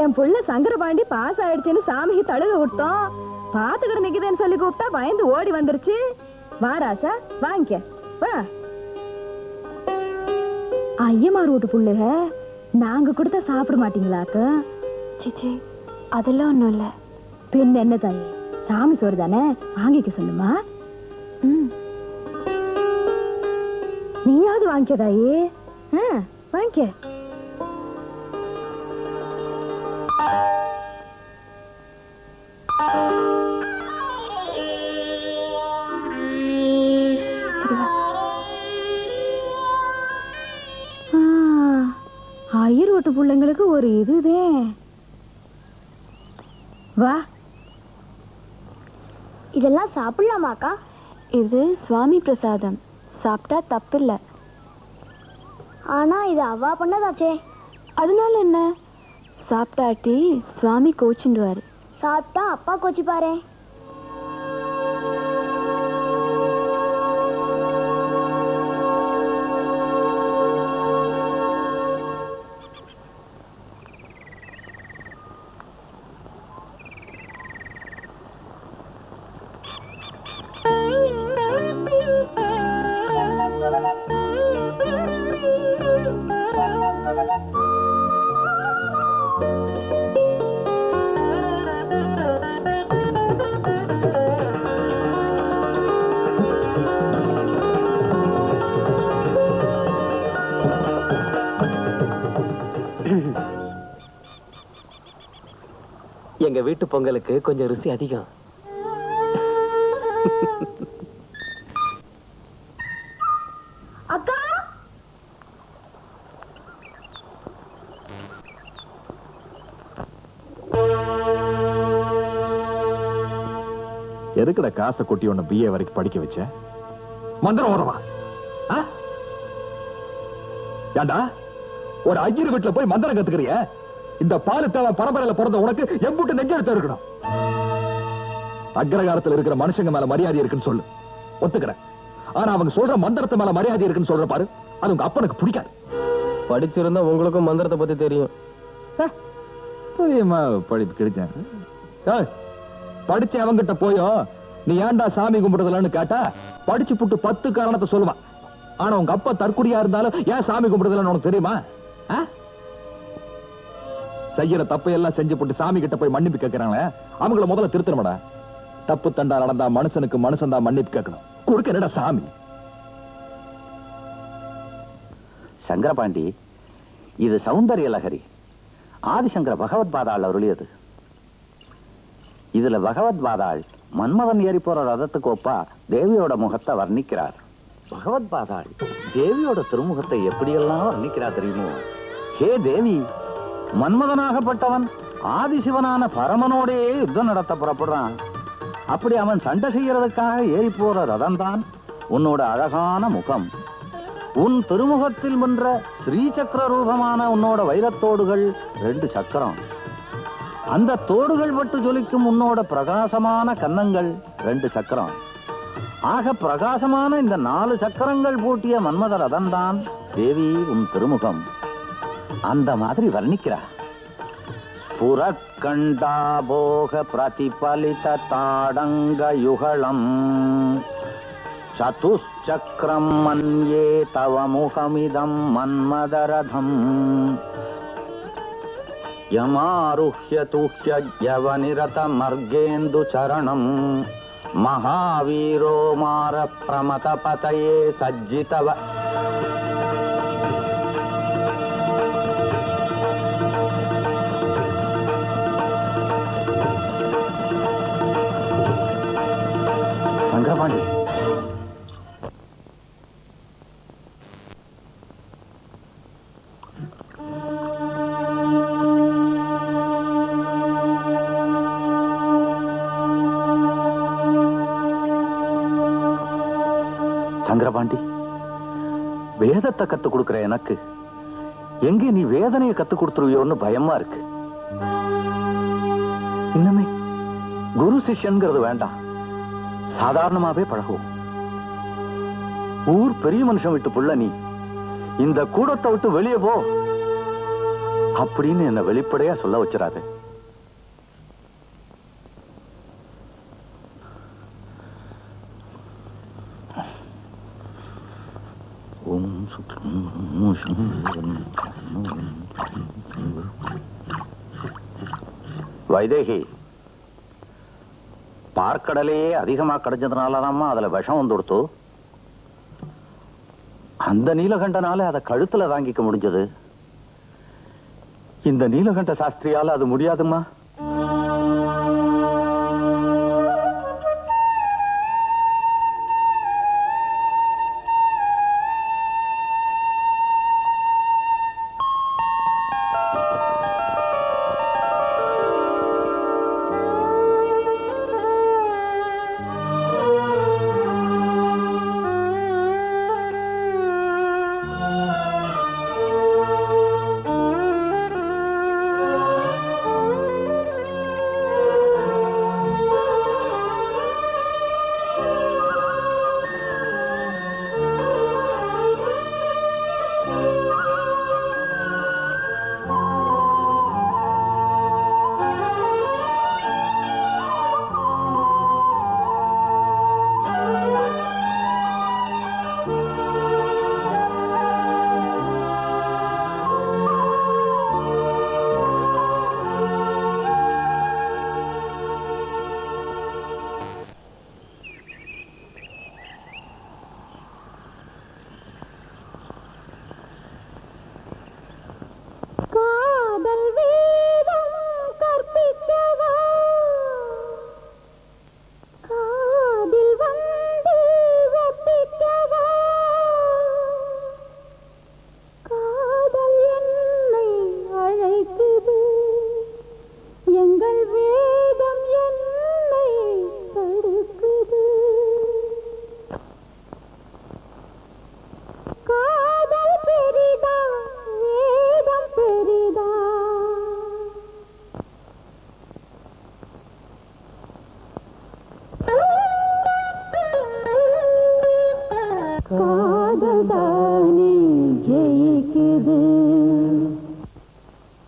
என் புள்ள சங்கரபாண்டி பாஸ் ஆயிடுச்சுன்னு சாமிக்கு தழுக விட்டோம். பாத்துக்கிட்டு நிக்குதுன்னு சொல்லி கூப்பிட்டா பயந்து ஓடி வந்துருச்சு. வா ராசா, வாங்கிக்க வா. ஐயமார் வீட்டு புள்ளுக நாங்க கொடுத்தா சாப்பிட மாட்டீங்களாக்க? சிச்சி, அதெல்லாம் ஒண்ணும் இல்ல. பின் என்ன தாயே, சாமி சோறு தானே, வாங்கிக்க சொல்லுமா. நீயாவது வாங்கிக்க தாயே, வாங்கிக்க. ஐயர் வீட்டு பிள்ளைங்களுக்கு ஒரு இதுதே. வா. இதெல்லாம் சாப்பிடலாமாக்கா? இது சுவாமி பிரசாதம், சாப்பிட்டா தப்பில்லை. ஆனா இது அவ்வா பண்ணதாச்சே. அதனால என்ன? சாப்பிட்டாட்டி சுவாமி கோச்சுடுவாரு. சாப்பிட்டா அப்பா கோச்சு பாரு. எங்க வீட்டு பொங்கலுக்கு கொஞ்சம் ருசி அதிகம். அக்கா, எதுக்குட காசை கொட்டி உன்னை பிஏ வரைக்கும் படிக்க வச்ச? மந்திரம் ஓரமா? ஏண்டா ஒரு ஐயர் வீட்டுல போய் மந்திரம் கத்துக்கிறிய? இந்த பாலு தேவை பரம்பரையில பிறந்த உனக்கு எம்புட்டு நெஞ்செழுத்த இருக்கணும். அக்ரகாரத்தில் இருக்கிற மனுஷங்க மேல மரியாதை இருக்குன்னு சொல்லு, ஒத்துக்கிறேன். ஆனா அவங்க சொல்ற மந்திரத்து மேல மரியாதை இருக்குன்னு சொல்ற பாரு, அது உங்க அப்பனுக்கு பிடிக்காது. படிச்சிருந்தா உங்களுக்கும் மந்திரத்தை பத்தி தெரியும். தெரியுமா? படிப்பு கிடைச்சேன். படிச்ச அவங்கிட்ட போயோ நீ ஏன்டா சாமி கும்பிடுதலன்னு கேட்டா படிச்சு புட்டு 10 காரணத்தை சொல்லுவான். ஆனா உங்க அப்பா தற்குறியா இருந்தாலும் ஏன் சாமி கும்பிடுதலன்னு உனக்கு தெரியுமா? செய்யற தப்பையெல்லாம் செஞ்சு போட்டு சாமி கிட்ட போய் மன்னிப்பு கேட்கிறாங்களே, அவங்கள முதல்ல திருத்தணும்டா. தப்பு தண்டா நடந்தா மனுஷனுக்கு மனுஷன் தான் மன்னிப்பு கேட்கணும். கொடுக்க என்னடா சாமி? சங்கரபாண்டி, இது சௌந்தரிய லகரி, ஆதிசங்கர பகவத் பாதாள் அருளியது. இதுல பகவத் பாதாள் மன்மதன் ஏறி போற ரதத்துக்கு ஒப்பா தேவியோட முகத்தை வர்ணிக்கிறார். பகவத் பாதாள் தேவியோட திருமுகத்தை எப்படியெல்லாம் வர்ணிக்கிறார் தெரியுமோ? ஹே தேவி, மன்மதனாகப்பட்டவன் ஆதிசிவனான பரமனோடே யுத்தம் நடத்த புறப்படுறான். அப்படி அவன் சண்டை செய்யறதுக்காக ஏறி போற ரதம் தான் உன்னோட அழகான முகம். உன் திருமுகத்தில் நின்ற ஸ்ரீசக்கர ரூபமான உன்னோட வைரத்தோடுகள் 2 சக்கரம். அந்த தோடுகள் பட்டு ஜொலிக்கும் உன்னோட பிரகாசமான கன்னங்கள் 2 சக்கரம். ஆக பிரகாசமான இந்த 4 சக்கரங்கள் பூட்டிய மன்மத ரதம் தான் தேவி உன் திருமுகம். அந்த மாதிரி வர்ணிக்கிறார். புறக்கண்டாபோக பிரதிபலித தாடங்க யுகலம் சதுஷ்சக்ரம் மன்யே தவ முகமிதம் மன்மதரதம் யமாருஹ்ய துஹ்ய யவனிரத மர்கேந்து சரணம் மகாவீரோ மார பிரமத பதயே சஜ்ஜிதவ. சங்கரபாண்டி, சங்கரபாண்டி, வேதத்தை கத்து கொடுக்கிற எனக்கு எங்கே நீ வேதனையை கத்து கொடுத்துருவியோன்னு பயமா இருக்கு. இன்னுமே குரு சிஷ்யன்கிறது வேண்டாம், சாதாரணமாவே பழகுவோம். ஊர் பெரிய மனுஷன் விட்டு புள்ள நீ இந்த கூடத்தை விட்டு வெளியே போ. அப்படின்னு என்ன வெளிப்படையா சொல்ல வச்சிடாது. வைதேகி, பார்க்கடலையே அதிகமா கிடைச்சதுனாலதாம்மா அதுல விஷம் வந்து கொடுத்து, அந்த நீலகண்டனால அதை கழுத்துல தாங்கிக்க முடிஞ்சது. இந்த நீலகண்ட சாஸ்திரியால அது முடியாதுமா. காதல்தானே ஜெயிக்குது.